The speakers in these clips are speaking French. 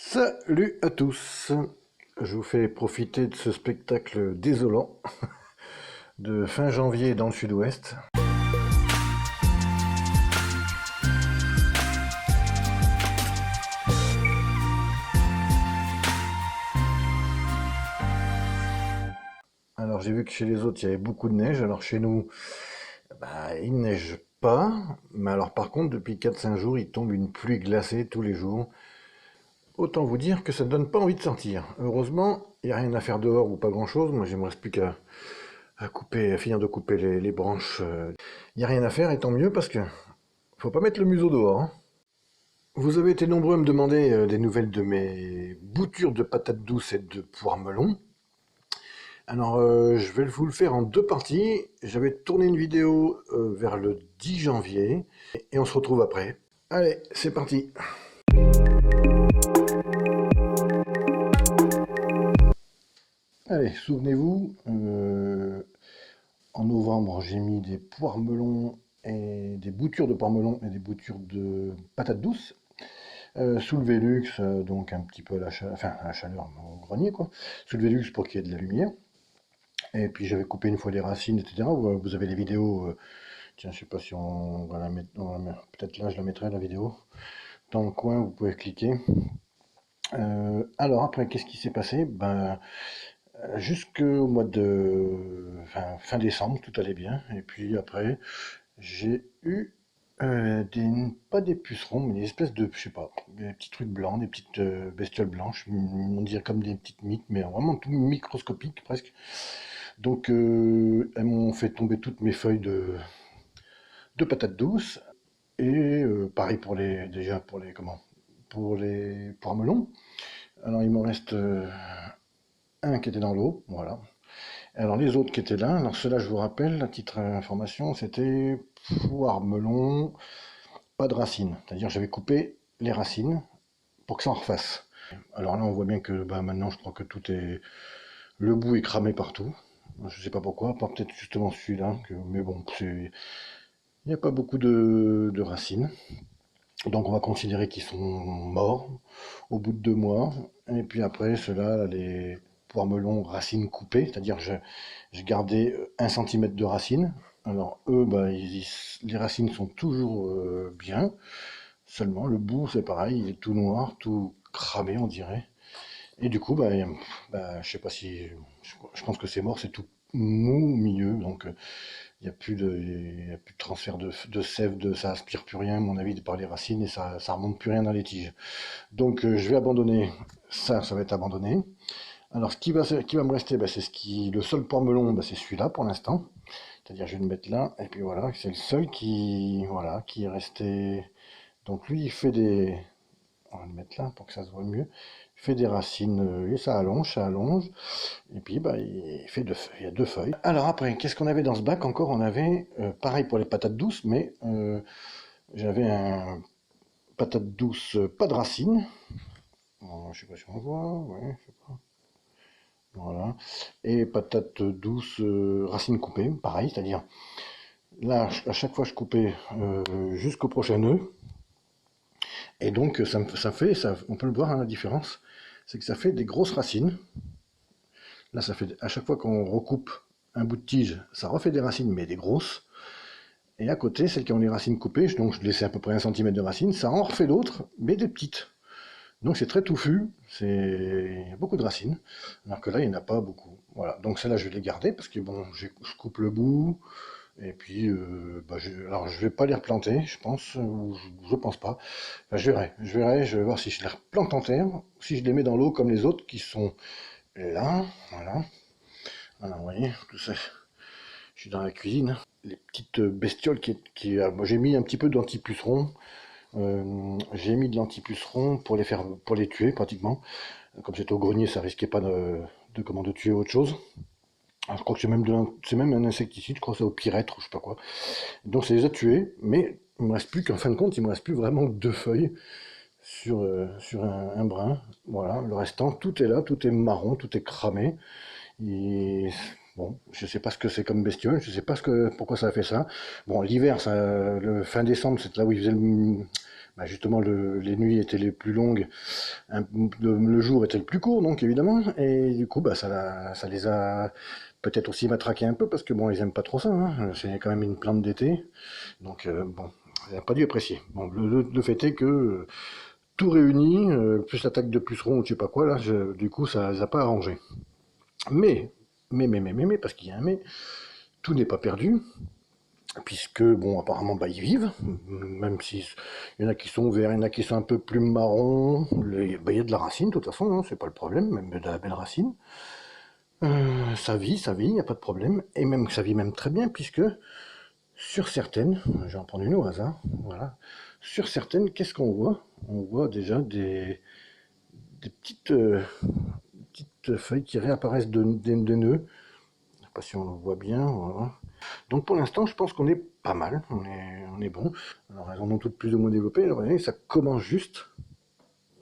Salut à tous, je vous fais profiter de ce spectacle désolant de fin janvier dans le sud-ouest. Alors j'ai vu que chez les autres il y avait beaucoup de neige, alors chez nous il neige pas, mais alors par contre depuis 4-5 jours il tombe une pluie glacée tous les jours. Autant vous dire que ça ne donne pas envie de sortir. Heureusement, il n'y a rien à faire dehors ou pas grand chose, moi il me reste plus qu'à à finir de couper les branches. Il n'y a rien à faire et tant mieux parce que faut pas mettre le museau dehors, hein. Vous avez été nombreux à me demander des nouvelles de mes boutures de patates douces et de poires melon. Alors, je vais vous le faire en deux parties. J'avais tourné une vidéo vers le 10 janvier et on se retrouve après. Allez, c'est parti. Allez, souvenez-vous, en novembre, j'ai mis des poires melon et des boutures de poires melon et des boutures de patates douces. Sous le Velux, donc un petit peu à la chaleur au grenier, quoi. Sous le Velux pour qu'il y ait de la lumière. Et puis j'avais coupé une fois les racines, etc. Vous avez les vidéos. Tiens, je sais pas si on va la mettre. Peut-être là, je la mettrai la vidéo. Dans le coin, vous pouvez cliquer. Alors après, qu'est-ce qui s'est passé? Jusqu'au mois de fin décembre, tout allait bien. Et puis après, j'ai eu pas des pucerons, mais des espèces de, je sais pas, des petits trucs blancs, des petites bestioles blanches, on dirait comme des petites mites, mais vraiment tout microscopiques presque. Donc elles m'ont fait tomber toutes mes feuilles de patates douces. Et pareil pour les poires melons. Alors il m'en reste un qui était dans l'eau, voilà. Alors les autres qui étaient là, alors ceux-là je vous rappelle, à titre d'information, c'était poires melon, pas de racines. C'est-à-dire j'avais coupé les racines pour que ça en refasse. Alors là on voit bien que maintenant je crois que tout est. Le bout est cramé partout. Je sais pas pourquoi, pas peut-être justement celui-là, mais bon, il n'y a pas beaucoup de racines. Donc on va considérer qu'ils sont morts au bout de 2 mois. Et puis après, ceux-là, les poires melons racines coupées, c'est-à-dire j'ai gardé 1 cm de racines. Alors eux, les racines sont toujours bien. Seulement le bout, c'est pareil, il est tout noir, tout cramé, on dirait. Et du coup, je sais pas si, je pense que c'est mort, c'est tout mou au milieu, donc il n'y a y a plus de transfert de sève, ça aspire plus rien, à mon avis, par les racines et ça remonte plus rien dans les tiges. Donc je vais abandonner ça va être abandonné. Alors ce qui va me rester, le seul poire melon, c'est celui-là pour l'instant. C'est-à-dire je vais le mettre là, et puis voilà, c'est le seul qui est resté. Donc lui, il fait des. On va le mettre là pour que ça se voit mieux. Il fait des racines et ça allonge. Et puis il y a 2 feuilles. Alors après, qu'est-ce qu'on avait dans ce bac encore? On avait, pareil pour les patates douces, mais j'avais un patate douce pas de racines. Je sais pas si on voit, ouais, je sais pas. Voilà. Et patate douce racines coupées, pareil, c'est-à-dire là à chaque fois je coupais jusqu'au prochain nœud. Et donc on peut le voir, hein, la différence, c'est que ça fait des grosses racines. Là, ça fait à chaque fois qu'on recoupe un bout de tige, ça refait des racines, mais des grosses. Et à côté, celles qui ont les racines coupées, donc je laissais à peu près 1 cm de racines, ça en refait d'autres, mais des petites. Donc c'est très touffu, il y a beaucoup de racines, alors que là, il n'y en a pas beaucoup. Voilà, donc celles-là, je vais les garder, parce que bon, je coupe le bout, et puis, alors je vais pas les replanter, je pense, ou je pense pas. Enfin, je vais voir si je les replante en terre, ou si je les mets dans l'eau comme les autres qui sont là, voilà. Alors, vous voyez, tout ça, je suis dans la cuisine. Les petites bestioles moi, j'ai mis un petit peu d'antipuceron. J'ai mis de l'antipuceron pour les tuer pratiquement. Comme c'était au grenier, ça risquait pas de tuer autre chose. Alors, je crois que c'est même un insecticide, je crois que c'est au pyrètre ou je sais pas quoi. Donc ça les a tués, mais il me reste plus qu'en fin de compte, il me reste plus vraiment que 2 feuilles sur un brin. Voilà, le restant, tout est là, tout est marron, tout est cramé. Et bon, je sais pas ce que c'est comme bestiole, je sais pas pourquoi ça a fait ça. Bon, l'hiver, le fin décembre, c'est là où il faisait bah, justement les nuits étaient les plus longues, le jour était le plus court, donc évidemment, et du coup bah, ça les a peut-être aussi matraqués un peu, parce que bon, ils aiment pas trop ça, hein. C'est quand même une plante d'été, donc bon, ça n'a pas dû apprécier. Bon, le fait est que tout réuni, plus l'attaque de pucerons ou je sais pas quoi, là, du coup ça les a pas arrangés. Mais, parce qu'il y a un mais, tout n'est pas perdu, puisque, bon, apparemment, bah, ils vivent, même si il y en a qui sont verts, il y en a qui sont un peu plus marrons, bah, il y a de la racine, de toute façon, hein, c'est pas le problème, même de la belle racine. Ça vit, il n'y a pas de problème, et même ça vit même très bien, puisque sur certaines, je vais en prendre une au hasard, voilà, sur certaines, qu'est-ce qu'on voit? On voit déjà des petites feuilles qui réapparaissent des nœuds. Je ne sais pas si on le voit bien, voilà. Donc pour l'instant, je pense qu'on est pas mal, on est bon. Alors elles en ont toutes plus ou moins développé. Alors, vous voyez, ça commence juste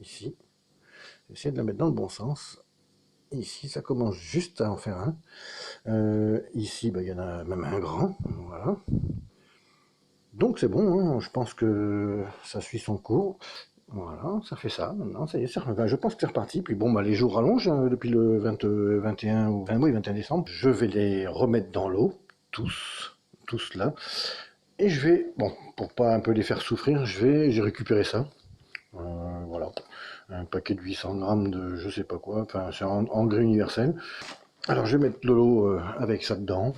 ici. J'essaie de la mettre dans le bon sens. Ici, ça commence juste à en faire un. Ici, bah, il y en a même un grand. Voilà. Donc c'est bon, hein, je pense que ça suit son cours. Voilà, ça fait ça. Maintenant, ça y est, enfin, je pense que c'est reparti. Puis bon, bah, les jours rallongent depuis le 20, 21 ou 20, oui, 21 décembre. Je vais les remettre dans l'eau, tous là. Et je vais, bon, pour pas un peu les faire souffrir, j'ai récupéré ça. Voilà, un paquet de 800 grammes de je sais pas quoi, enfin c'est en engrais universel. Alors je vais mettre de l'eau avec ça dedans.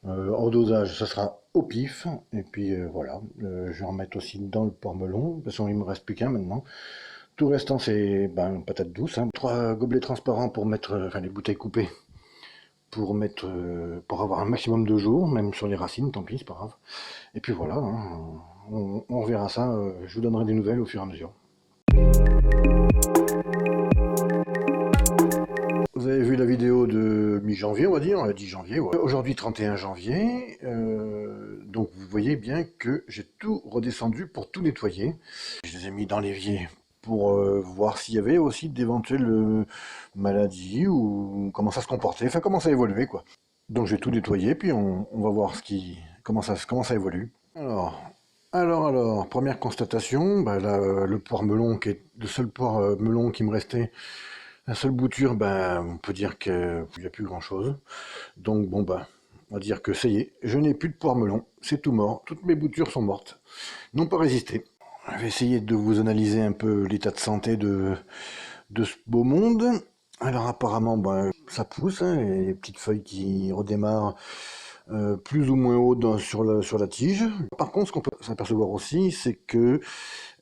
En dosage, ça sera au pif. Et puis voilà, je vais en mettre aussi dans le porc-melon. De toute façon, il me reste plus qu'un maintenant. Tout restant, c'est ben, patate douce. Hein. 3 gobelets transparents pour mettre, enfin les bouteilles coupées, pour avoir un maximum de jours, même sur les racines, tant pis, c'est pas grave. Et puis voilà, hein, on verra ça. Je vous donnerai des nouvelles au fur et à mesure. Vous avez vu la vidéo de mi-janvier, on va dire, 10 janvier. Ouais. Aujourd'hui, 31 janvier. Donc, vous voyez bien que j'ai tout redescendu pour tout nettoyer. Je les ai mis dans l'évier pour voir s'il y avait aussi d'éventuelles maladies ou comment ça se comportait, enfin comment ça évoluait, quoi. Donc, j'ai tout nettoyé, puis on va voir comment ça évolue. Alors, première constatation, bah, là, le poire melon, qui est le seul poire melon qui me restait. La seule bouture, ben, on peut dire qu'il n'y a plus grand chose. Donc bon ben, on va dire que ça y est, je n'ai plus de poire melon, c'est tout mort, toutes mes boutures sont mortes, n'ont pas résisté. Je vais essayer de vous analyser un peu l'état de santé de ce beau monde. Alors apparemment, ben, ça pousse, hein, les petites feuilles qui redémarrent plus ou moins haut sur la tige. Par contre, ce qu'on peut s'apercevoir aussi, c'est que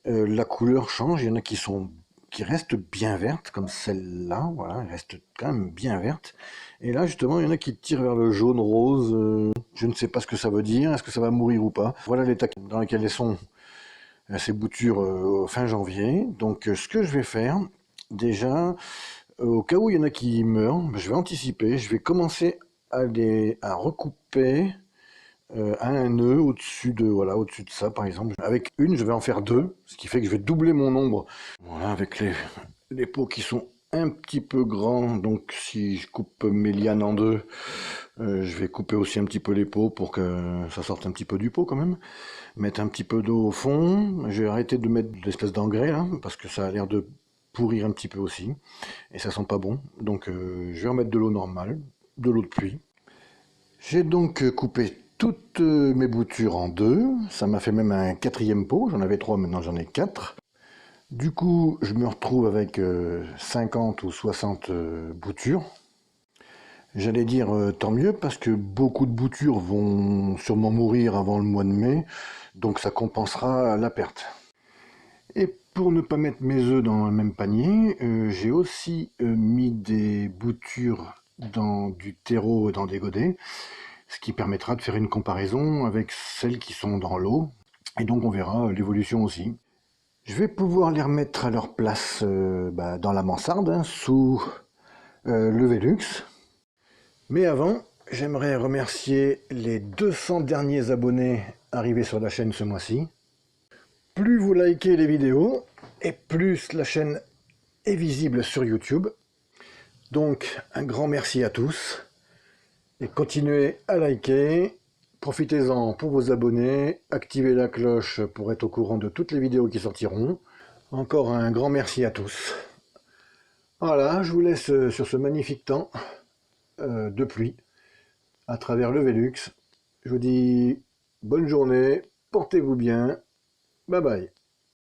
la couleur change, il y en a qui restent bien vertes, comme celle-là, voilà, elles restent quand même bien vertes. Et là, justement, il y en a qui tirent vers le jaune-rose, je ne sais pas ce que ça veut dire, est-ce que ça va mourir ou pas. Voilà l'état dans lequel elles sont, ces boutures, fin janvier. Donc, ce que je vais faire, déjà, au cas où il y en a qui meurent, je vais anticiper, je vais commencer à recouper à un nœud au-dessus de ça par exemple. Avec une, je vais en faire deux, ce qui fait que je vais doubler mon nombre. Voilà, avec les pots qui sont un petit peu grands, donc si je coupe mes lianes en deux, je vais couper aussi un petit peu les pots pour que ça sorte un petit peu du pot quand même. Mettre un petit peu d'eau au fond. Je vais arrêter de mettre de l'espèce d'engrais là, parce que ça a l'air de pourrir un petit peu aussi, et ça sent pas bon. Donc je vais remettre de l'eau normale, de l'eau de pluie. J'ai donc coupé toutes mes boutures en deux. Ça m'a fait même un quatrième pot. J'en avais trois, maintenant j'en ai quatre. Du coup, je me retrouve avec 50 ou 60 boutures. J'allais dire tant mieux parce que beaucoup de boutures vont sûrement mourir avant le mois de mai. Donc ça compensera la perte. Et pour ne pas mettre mes œufs dans le même panier, j'ai aussi mis des boutures dans du terreau et dans des godets, ce qui permettra de faire une comparaison avec celles qui sont dans l'eau, et donc on verra l'évolution aussi. Je vais pouvoir les remettre à leur place dans la mansarde, hein, sous le Velux. Mais avant, j'aimerais remercier les 200 derniers abonnés arrivés sur la chaîne ce mois-ci. Plus vous likez les vidéos, et plus la chaîne est visible sur YouTube. Donc un grand merci à tous, et continuez à liker Profitez-en pour vous abonner, activez la cloche pour être au courant de toutes les vidéos qui sortiront. Encore un grand merci à tous. Voilà, je vous laisse sur ce magnifique temps de pluie à travers le Velux. Je vous dis bonne journée, portez-vous bien, bye bye.